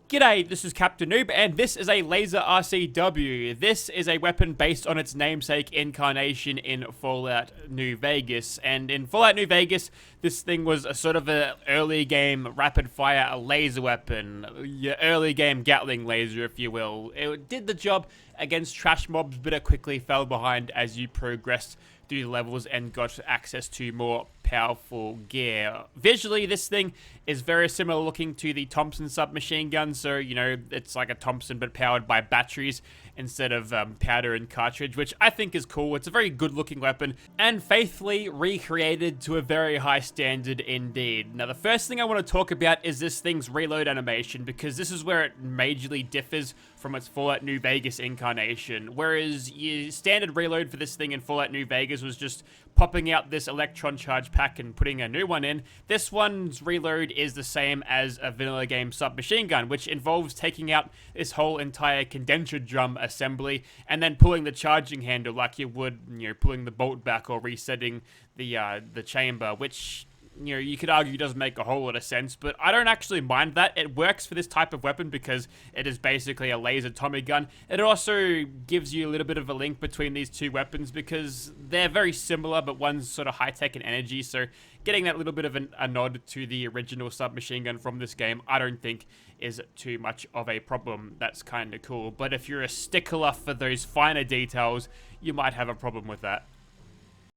G'day, this is Captainoob, and this is a laser RCW. This is a weapon based on its namesake incarnation in Fallout New Vegas. And in Fallout New Vegas, this thing was a sort of an early game rapid fire laser weapon. Your early game Gatling laser, if you will. It did the job against trash mobs, but it quickly fell behind as you progressed through the levels and got access to more powerful gear. Visually, this thing is very similar looking to the Thompson submachine gun, so, you know, it's like a Thompson but powered by batteries instead of powder and cartridge, which I think is cool. It's a very good looking weapon and faithfully recreated to a very high standard indeed. Now, the first thing I want to talk about is this thing's reload animation, because this is where it majorly differs from its Fallout New Vegas incarnation. Whereas your standard reload for this thing in Fallout New Vegas was just popping out this electron charge pack and putting a new one in, this one's reload is the same as a vanilla game submachine gun, which involves taking out this whole entire condenser drum assembly and then pulling the charging handle like you would, you know, pulling the bolt back or resetting the chamber, which, you know, you could argue doesn't make a whole lot of sense, but I don't actually mind that. It works for this type of weapon because it is basically a laser Tommy gun. It also gives you a little bit of a link between these two weapons because they're very similar, but one's sort of high-tech and energy, so getting that little bit of a nod to the original submachine gun from this game, I don't think is too much of a problem. That's kind of cool, but if you're a stickler for those finer details, you might have a problem with that.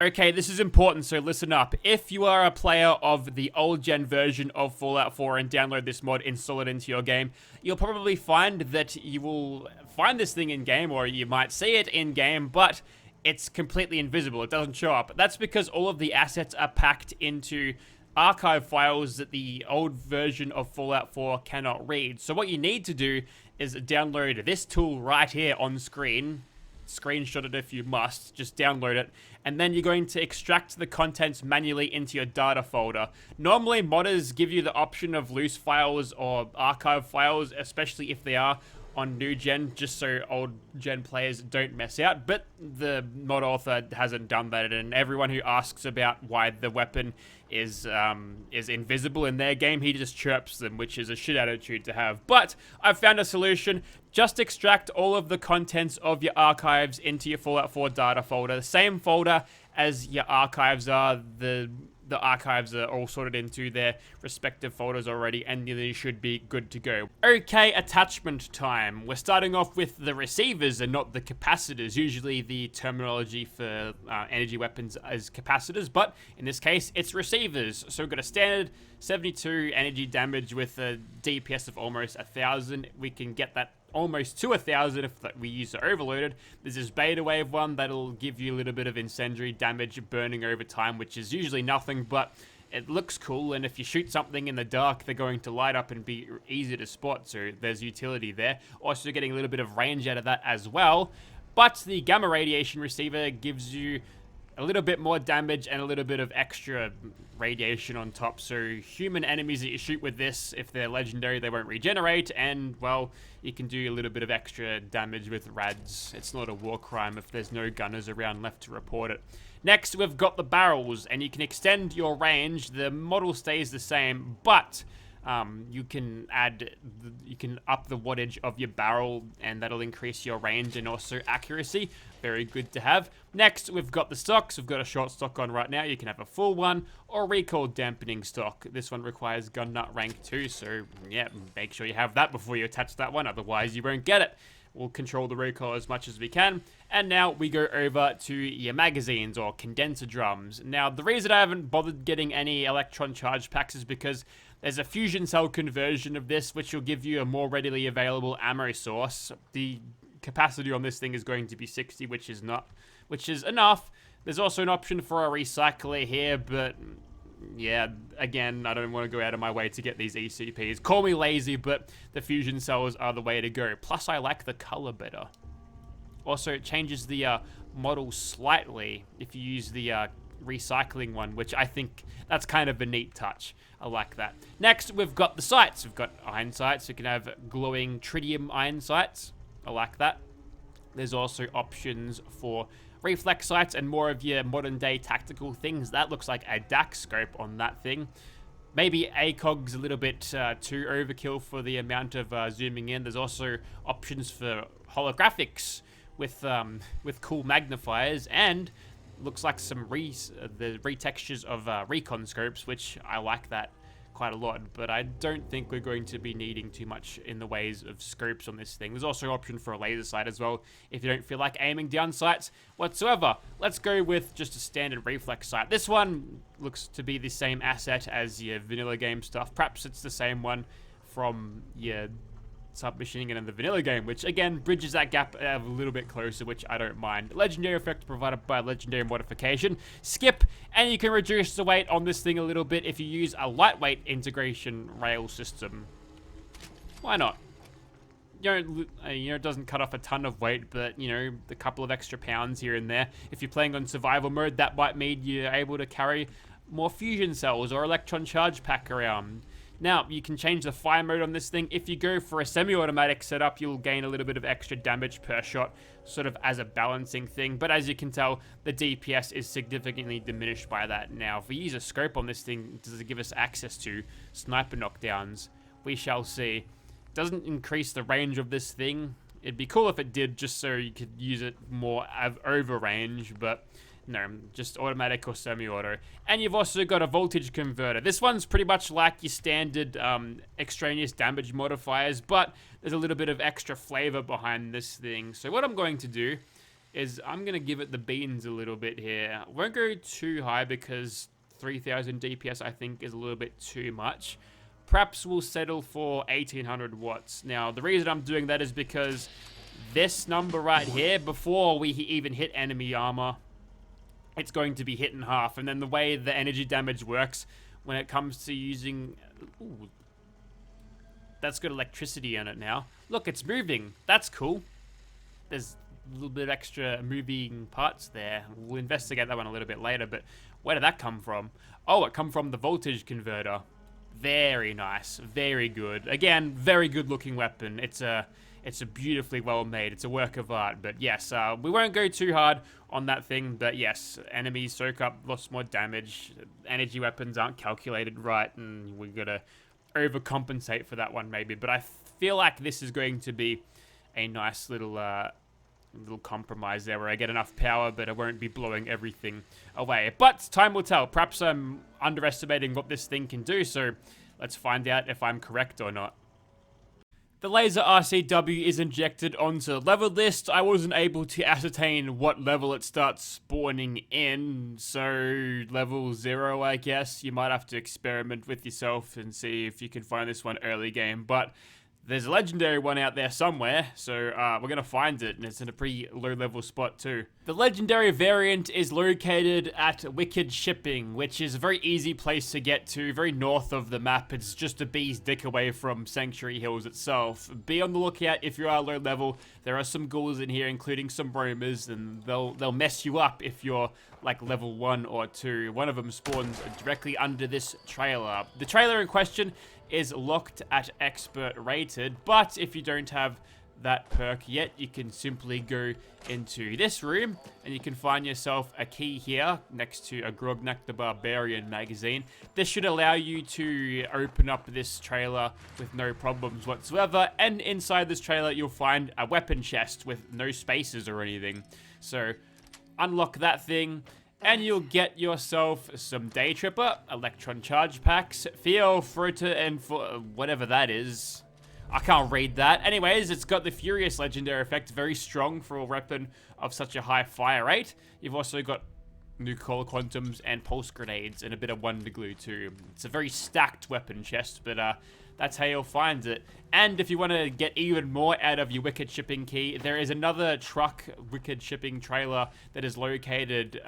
Okay, this is important, so listen up. If you are a player of the old-gen version of Fallout 4 and download this mod, install it into your game, you'll probably find that you will find this thing in-game, or you might see it in-game, but it's completely invisible. It doesn't show up. That's because all of the assets are packed into archive files that the old version of Fallout 4 cannot read. So what you need to do is download this tool right here on screen. Screenshot it if you must, just download it, and then you're going to extract the contents manually into your data folder. Normally, modders give you the option of loose files or archive files, especially if they are on new gen, just so old gen players don't mess out, but the mod author hasn't done that, and everyone who asks about why the weapon is invisible in their game, he just chirps them, which is a shit attitude to have. But I've found a solution. Just extract all of the contents of your archives into your Fallout 4 data folder, the same folder as your archives are. The archives are all sorted into their respective folders already, and you should be good to go. Okay, attachment time. We're starting off with the receivers and not the capacitors. Usually the terminology for energy weapons is capacitors, but in this case, it's receivers. So we've got a standard 72 energy damage with a DPS of almost 1,000. We can get that almost to 1,000 if we use the overloaded. There's this beta wave one that'll give you a little bit of incendiary damage burning over time, which is usually nothing, but it looks cool, and if you shoot something in the dark, they're going to light up and be easy to spot, so there's utility there. Also getting a little bit of range out of that as well, but the gamma radiation receiver gives you a little bit more damage and a little bit of extra radiation on top, so human enemies that you shoot with this, if they're legendary, they won't regenerate, and, well, you can do a little bit of extra damage with rads. It's not a war crime if there's no gunners around left to report it. Next, we've got the barrels, and you can extend your range. The model stays the same, but you can up the wattage of your barrel, and that'll increase your range and also accuracy. Very good to have. Next, we've got the stocks. We've got a short stock on right now. You can have a full one or recoil dampening stock. This one requires gun nut rank 2, so yeah, make sure you have that before you attach that one, otherwise you won't get it. We'll control the recoil as much as we can. And now we go over to your magazines or condenser drums. Now, the reason I haven't bothered getting any electron charge packs is because there's a fusion cell conversion of this, which will give you a more readily available ammo source. The capacity on this thing is going to be 60, which is enough. There's also an option for a recycler here, but yeah, again, I don't want to go out of my way to get these ECPs. Call me lazy, but the fusion cells are the way to go. Plus, I like the color better. Also, it changes the model slightly if you use the recycling one, which I think that's kind of a neat touch. I like that. Next, we've got the sights. We've got iron sights. You can have glowing tritium iron sights. I like that. There's also options for reflex sights and more of your modern day tactical things. That looks like a DAC scope on that thing. Maybe ACOG's a little bit too overkill for the amount of zooming in. There's also options for holographics with cool magnifiers, and looks like some the retextures of recon scopes, which I like that quite a lot, but I don't think we're going to be needing too much in the ways of scopes on this thing. There's also an option for a laser sight as well if you don't feel like aiming down sights whatsoever. Let's go with just a standard reflex sight. This one looks to be the same asset as your vanilla game stuff. Perhaps it's the same one from your submachine gun in the vanilla game, which again bridges that gap a little bit closer, which I don't mind. Legendary effect provided by legendary modification. Skip, and you can reduce the weight on this thing a little bit if you use a lightweight integration rail system. Why not? You know, it doesn't cut off a ton of weight, but you know, a couple of extra pounds here and there. If you're playing on survival mode, that might mean you're able to carry more fusion cells or electron charge pack around. Now, you can change the fire mode on this thing. If you go for a semi-automatic setup, you'll gain a little bit of extra damage per shot, sort of as a balancing thing. But as you can tell, the DPS is significantly diminished by that. Now, if we use a scope on this thing, does it give us access to sniper knockdowns? We shall see. Doesn't increase the range of this thing. It'd be cool if it did, just so you could use it more over range, but no, just automatic or semi-auto. And you've also got a voltage converter. This one's pretty much like your standard extraneous damage modifiers, but there's a little bit of extra flavor behind this thing. So what I'm going to do is I'm going to give it the beans a little bit here. I won't go too high because 3000 DPS I think is a little bit too much. Perhaps we'll settle for 1800 watts. Now, the reason I'm doing that is because this number right here, before we even hit enemy armor, it's going to be hit in half. And then the way the energy damage works when it comes to using... Ooh, that's got electricity in it now. Look, it's moving. That's cool. There's a little bit of extra moving parts there. We'll investigate that one a little bit later, but where did that come from? Oh, it come from the voltage converter. Very nice. Very good. Again, very good looking weapon. It's a beautifully well made. It's a work of art. But yes, we won't go too hard on that thing. But yes, enemies soak up lots more damage. Energy weapons aren't calculated right, and we're gonna overcompensate for that one maybe. But I feel like this is going to be a nice little compromise there, where I get enough power, but I won't be blowing everything away. But time will tell. Perhaps I'm underestimating what this thing can do. So let's find out if I'm correct or not. The laser RCW is injected onto the level list. I wasn't able to ascertain what level it starts spawning in, so level 0, I guess. You might have to experiment with yourself and see if you can find this one early game, but there's a legendary one out there somewhere, so we're going to find it, and it's in a pretty low-level spot too. The legendary variant is located at Wicked Shipping, which is a very easy place to get to, very north of the map. It's just a bee's dick away from Sanctuary Hills itself. Be on the lookout if you are low level. There are some ghouls in here, including some roamers, and they'll mess you up if you're like level 1 or 2. One of them spawns directly under this trailer. The trailer in question is locked at expert rated, but if you don't have that perk yet, you can simply go into this room and you can find yourself a key here next to a Grognak the Barbarian magazine. This should allow you to open up this trailer with no problems whatsoever, and inside this trailer you'll find a weapon chest with no spaces or anything. So unlock that thing and you'll get yourself some Day Tripper, Electron Charge Packs, Feel Fruta, and whatever that is. I can't read that. Anyways, it's got the Furious legendary effect, very strong for a weapon of such a high fire rate. You've also got nuclear quantums and pulse grenades and a bit of Wonder Glue too. It's a very stacked weapon chest, but that's how you'll find it. And if you want to get even more out of your Wicked Shipping key, there is another truck Wicked Shipping trailer that is located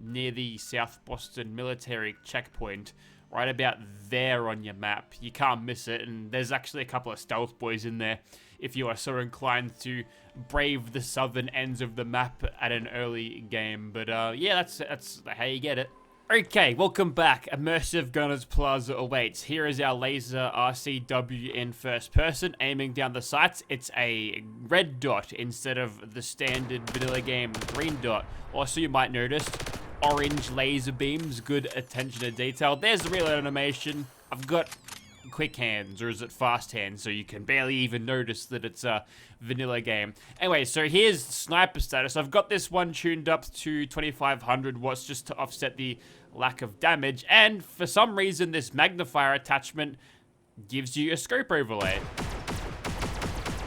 near the South Boston military checkpoint, right about there on your map. You can't miss it, and there's actually a couple of stealth boys in there if you are so inclined to brave the southern ends of the map at an early game. But yeah, that's how you get it. Okay, welcome back. Immersive Gunners Plaza awaits. Here is our laser RCW in first person, aiming down the sights. It's a red dot instead of the standard vanilla game green dot. Also, you might notice orange laser beams, good attention to detail. There's the real animation. I've got quick hands, or is it fast hands, so you can barely even notice that it's a vanilla game. Anyway, so here's sniper status. I've got this one tuned up to 2500 watts just to offset the lack of damage, and for some reason this magnifier attachment gives you a scope overlay.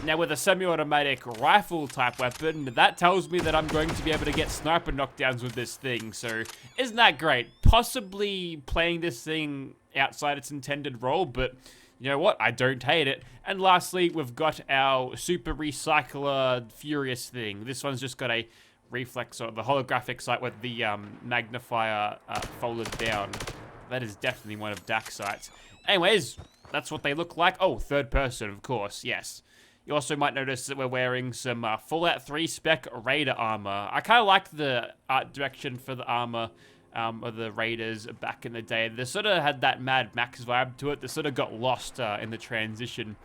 Now with a semi-automatic rifle type weapon, that tells me that I'm going to be able to get sniper knockdowns with this thing, so isn't that great? Possibly playing this thing outside its intended role, but you know what? I don't hate it. And lastly, we've got our super recycler furious thing. This one's just got a reflex, or the holographic sight with the magnifier folded down. That is definitely one of Dak's sights. Anyways, that's what they look like. Oh, third person, of course, yes. You also might notice that we're wearing some Fallout 3 spec Raider armor. I kind of like the art direction for the armor of the Raiders back in the day. They sort of had that Mad Max vibe to it. They sort of got lost in the transition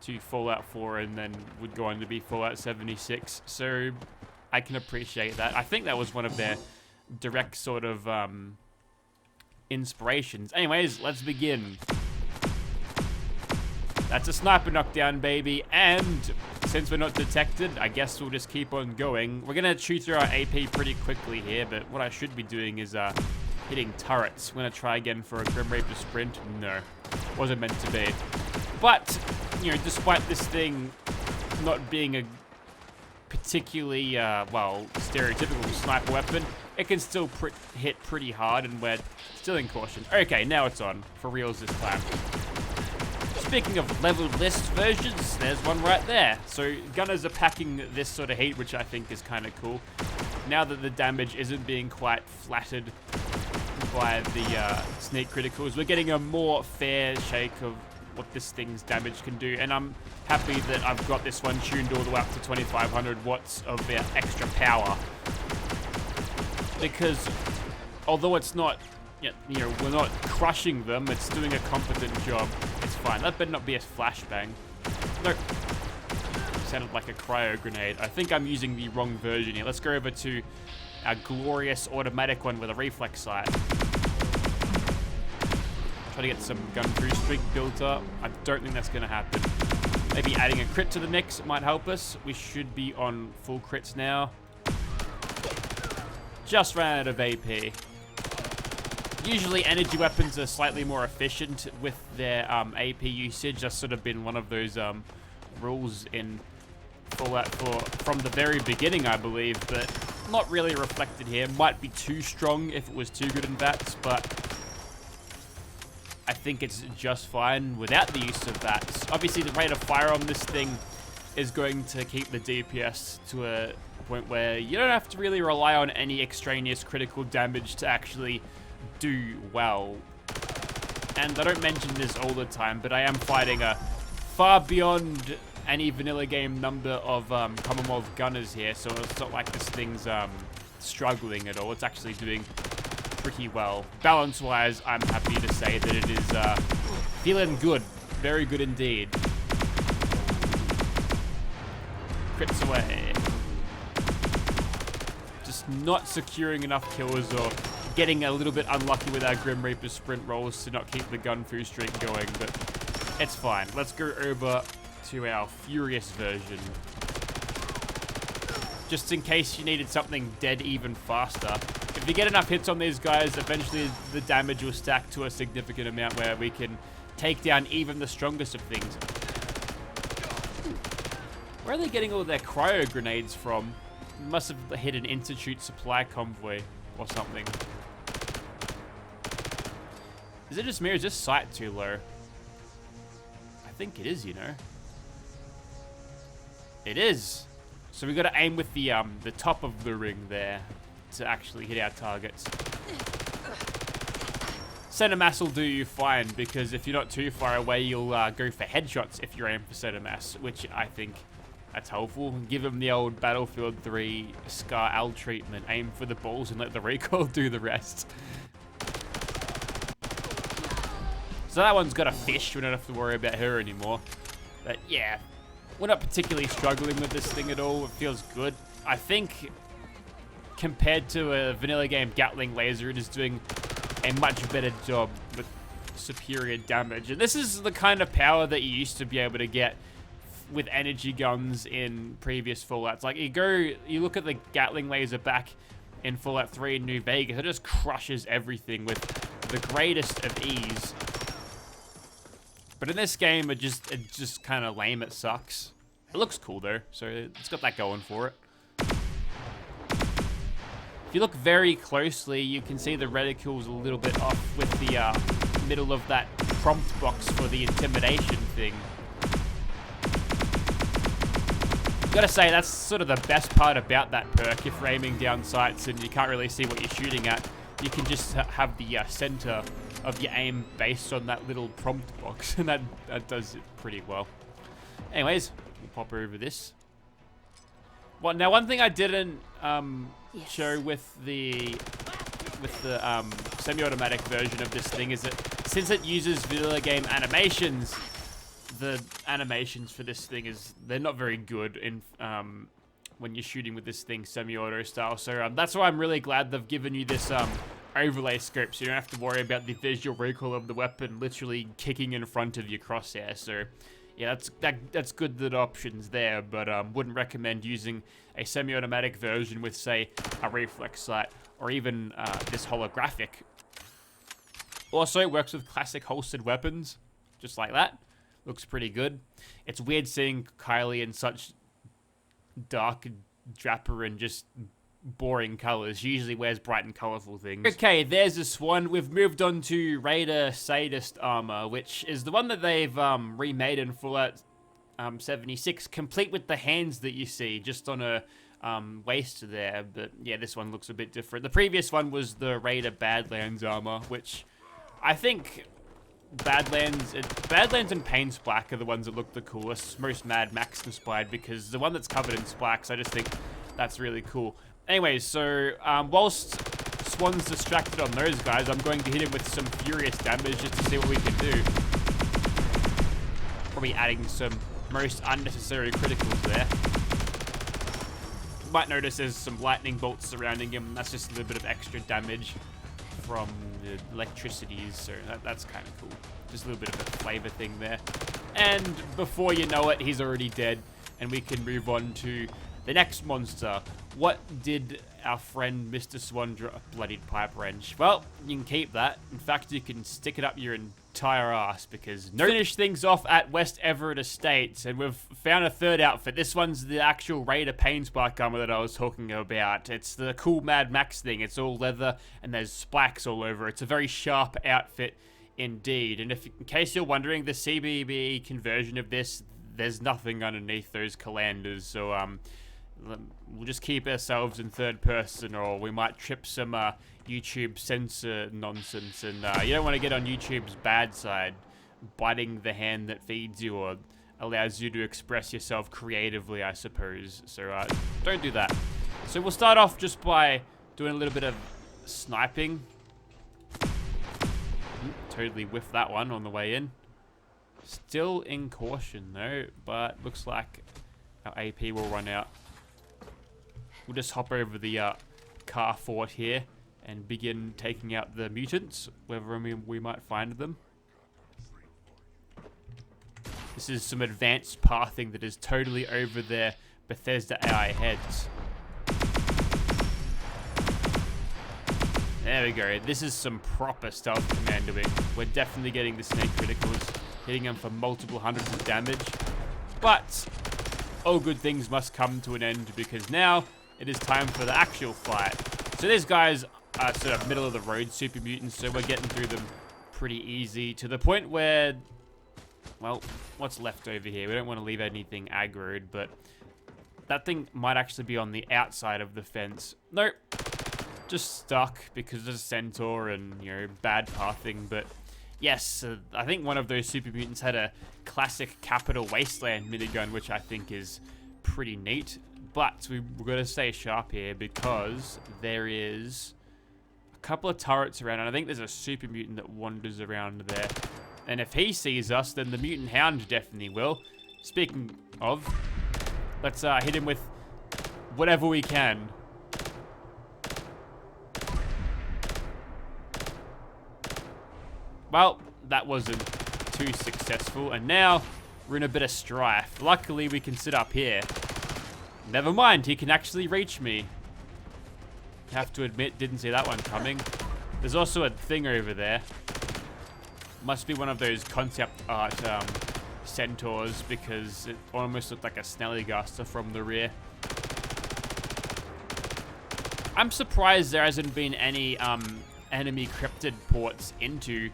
to Fallout 4 and then would go on to be Fallout 76. So I can appreciate that. I think that was one of their direct sort of inspirations. Anyways, let's begin. That's a sniper knockdown, baby, and since we're not detected, I guess we'll just keep on going. We're gonna chew through our AP pretty quickly here, but what I should be doing is hitting turrets. We're gonna try again for a Grim Reaper sprint. No, wasn't meant to be. But, you know, despite this thing not being a particularly, well, stereotypical sniper weapon, it can still hit pretty hard, and we're still in caution. Okay, now it's on. For reals this time. Speaking of leveled list versions, there's one right there. So gunners are packing this sort of heat, which I think is kind of cool. Now that the damage isn't being quite flattered by the sneak criticals, we're getting a more fair shake of what this thing's damage can do. And I'm happy that I've got this one tuned all the way up to 2500 watts of extra power. Because although it's not, you know, we're not crushing them, it's doing a competent job. It's fine. That better not be a flashbang. No. Sounded like a cryo grenade. I think I'm using the wrong version here. Let's go over to our glorious automatic one with a reflex sight. Try to get some gun through streak built up. I don't think that's going to happen. Maybe adding a crit to the mix might help us. We should be on full crits now. Just ran out of AP. Usually energy weapons are slightly more efficient with their AP usage. That's sort of been one of those rules in Fallout 4 from the very beginning, I believe, but not really reflected here. Might be too strong if it was too good in VATS, but I think it's just fine without the use of VATS. Obviously, the rate of fire on this thing is going to keep the DPS to a point where you don't have to really rely on any extraneous critical damage to actually do well. And I don't mention this all the time, but I am fighting a far beyond any vanilla game number of Commonwealth gunners here, so it's not like this thing's struggling at all. It's actually doing pretty well. Balance-wise, I'm happy to say that it is feeling good. Very good indeed. Crits away. Just not securing enough kills, or getting a little bit unlucky with our Grim Reaper sprint rolls to not keep the gun foo streak going, but it's fine. Let's go over to our Furious version. Just in case you needed something dead even faster. If you get enough hits on these guys, eventually the damage will stack to a significant amount where we can take down even the strongest of things. Where are they getting all their cryo grenades from? Must have hit an Institute supply convoy or something. Is it just me, or is this sight too low? I think it is, you know. It is. So we got to aim with the top of the ring there to actually hit our targets. Center mass will do you fine, because if you're not too far away, you'll go for headshots if you're aiming for center mass, which I think that's helpful. Give them the old Battlefield 3 Scar L treatment. Aim for the balls and let the recoil do the rest. So that one's got a fish. We don't have to worry about her anymore. But yeah, we're not particularly struggling with this thing at all. It feels good. I think compared to a vanilla game Gatling laser, it is doing a much better job with superior damage. And this is the kind of power that you used to be able to get with energy guns in previous Fallouts. Like, you look at the Gatling laser back in Fallout 3 in New Vegas, it just crushes everything with the greatest of ease. But in this game, it just kind of lame. It sucks. It looks cool though, so it's got that going for it. If you look very closely, you can see the reticule's a little bit off with the middle of that prompt box for the intimidation thing. Gotta say, that's sort of the best part about that perk. If you're aiming down sights and you can't really see what you're shooting at, you can just have the center of your aim based on that little prompt box, and that does it pretty well. Anyways, we'll pop over this. Well, now one thing I didn't show with the semi-automatic version of this thing is that since it uses video game animations, the animations for this thing they're not very good in when you're shooting with this thing semi-auto style. So that's why I'm really glad they've given you this overlay scope, so you don't have to worry about the visual recoil of the weapon literally kicking in front of your crosshair. So yeah, that's good that option's there, but wouldn't recommend using a semi-automatic version with, say, a reflex sight or even this holographic. Also, it works with classic holstered weapons, just like that. Looks pretty good. It's weird seeing Kylie in such dark draper and just boring colors. She usually wears bright and colorful things. Okay, there's this one. We've moved on to Raider Sadist armor, which is the one that they've remade in Fallout 76, complete with the hands that you see just on a waist there. But yeah, this one looks a bit different. The previous one was the Raider Badlands armor, which I think Badlands and Pain Splack are the ones that look the coolest, most Mad Max inspired, because the one that's covered in splacks, I just think that's really cool. Anyways, so whilst Swan's distracted on those guys, I'm going to hit him with some furious damage just to see what we can do. Probably adding some most unnecessary criticals there. You might notice there's some lightning bolts surrounding him. That's just a little bit of extra damage from the electricities, so that's kind of cool. Just a little bit of a flavor thing there. And before you know it, he's already dead, and we can move on to the next monster. What did our friend Mr. Swan drop? Bloodied pipe wrench. Well, you can keep that. In fact, you can stick it up your entire ass, because finish things off at West Everett Estates, and we've found a third outfit. This one's the actual Raider Pain Spark armor that I was talking about. It's the cool Mad Max thing. It's all leather and there's splacks all over. It's a very sharp outfit indeed. And in case you're wondering, the CBB conversion of this, there's nothing underneath those calanders. So we'll just keep ourselves in third person, or we might trip some YouTube censor nonsense, and you don't want to get on YouTube's bad side, biting the hand that feeds you or allows you to express yourself creatively, I suppose. So don't do that. So we'll start off just by doing a little bit of sniping. Totally whiffed that one on the way in. Still in caution though, but looks like our AP will run out. We'll just hop over the car fort here and begin taking out the mutants, wherever we might find them. This is some advanced pathing that is totally over their Bethesda AI heads. There we go. This is some proper stealth commandoing. We're definitely getting the snake criticals, hitting them for multiple hundreds of damage. But all good things must come to an end, because now it is time for the actual fight. So these guys are sort of middle of the road super mutants, so we're getting through them pretty easy, to the point where, well, what's left over here? We don't want to leave anything aggroed, but that thing might actually be on the outside of the fence. Nope. Just stuck because there's a centaur and, you know, bad pathing. But yes, I think one of those super mutants had a classic Capital Wasteland minigun, which I think is pretty neat. But we've got to stay sharp here, because there is a couple of turrets around, and I think there's a super mutant that wanders around there. And if he sees us, then the mutant hound definitely will. Speaking of, let's hit him with whatever we can. Well, that wasn't too successful. And now we're in a bit of strife. Luckily, we can sit up here. Never mind, he can actually reach me. Have to admit, didn't see that one coming. There's also a thing over there. Must be one of those concept art centaurs, because it almost looked like a Snallygaster from the rear. I'm surprised there hasn't been any enemy cryptid ports into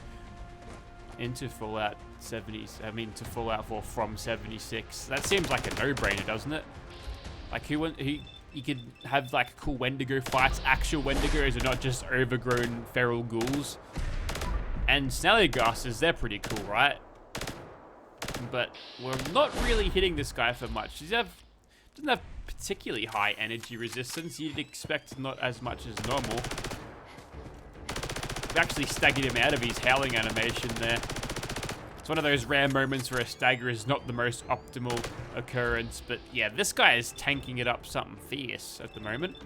Fallout 70. I mean, to Fallout 4 from 76. That seems like a no-brainer, doesn't it? Like, you could have like cool Wendigo fights, actual Wendigos, and not just overgrown feral ghouls. And Snallygasters, they're pretty cool, right? But we're not really hitting this guy for much. He doesn't have particularly high energy resistance. You'd expect not as much as normal. We actually staggered him out of his howling animation there. It's one of those rare moments where a stagger is not the most optimal occurrence. But yeah, this guy is tanking it up something fierce at the moment.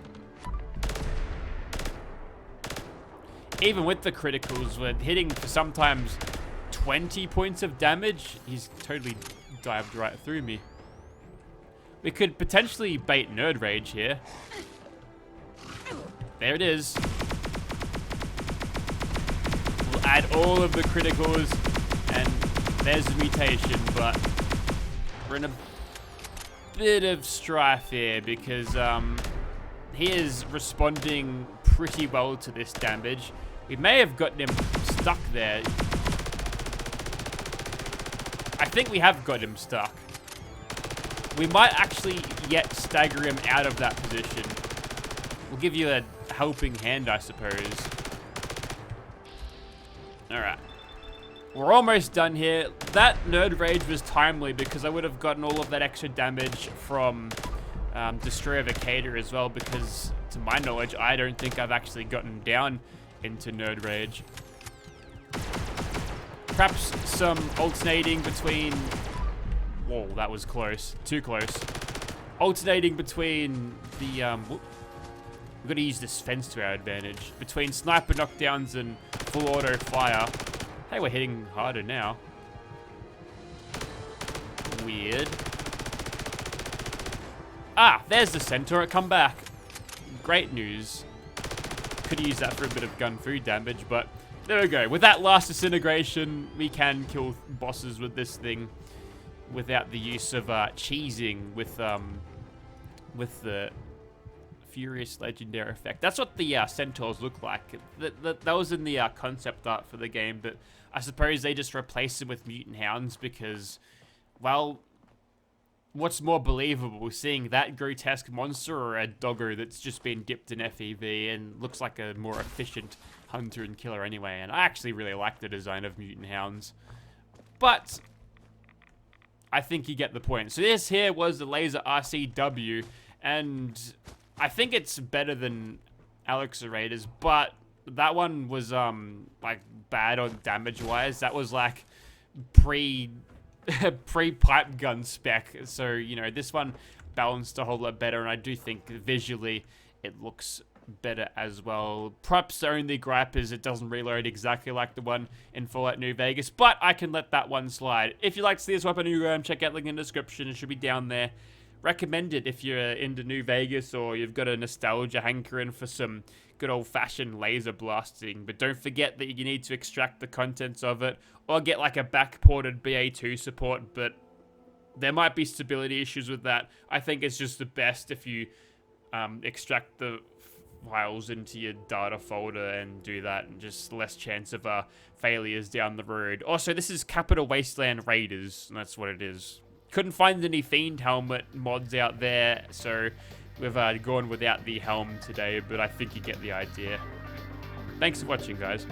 Even with the criticals, we're hitting for sometimes 20 points of damage. He's totally dived right through me. We could potentially bait Nerd Rage here. There it is. We'll add all of the criticals, and there's the mutation, but we're in a bit of strife here because he is responding pretty well to this damage. We may have gotten him stuck there. I think we have got him stuck. We might actually yet stagger him out of that position. We'll give you a helping hand, I suppose. Alright. We're almost done here. That Nerd Rage was timely because I would have gotten all of that extra damage from Destroyer Vacator as well, because to my knowledge, I don't think I've actually gotten down into Nerd Rage. Perhaps some alternating between... Whoa, that was close. Too close. Alternating between the... We've got to use this fence to our advantage. Between sniper knockdowns and full auto fire. Hey, we're hitting harder now. Weird. Ah, there's the centaur. Come back. Great news. Could use that for a bit of gun food damage, but there we go. With that last disintegration, we can kill bosses with this thing without the use of cheesing with the Furious Legendary effect. That's what the centaurs look like. That was in the concept art for the game, but I suppose they just replaced them with mutant hounds because, well, what's more believable, seeing that grotesque monster or a doggo that's just been dipped in FEV and looks like a more efficient hunter and killer anyway? And I actually really like the design of mutant hounds, but I think you get the point. So this here was the Laser RCW, and I think it's better than Alex Raiders, but that one was like bad on damage wise. That was like pre pipe gun spec. So, you know, this one balanced a whole lot better, and I do think visually it looks better as well. Perhaps the only gripe is it doesn't reload exactly like the one in Fallout New Vegas, but I can let that one slide. If you'd like to see this weapon, check out the link in the description. It should be down there. Recommend it if you're into New Vegas or you've got a nostalgia hankering for some good old-fashioned laser blasting. But don't forget that you need to extract the contents of it or get like a backported BA2 support, but there might be stability issues with that. I think it's just the best if you extract the files into your data folder and do that, and just less chance of failures down the road. Also, this is Capital Wasteland Raiders, and that's what it is. Couldn't find any Fiend Helmet mods out there, so we've gone without the helm today, but I think you get the idea. Thanks for watching, guys.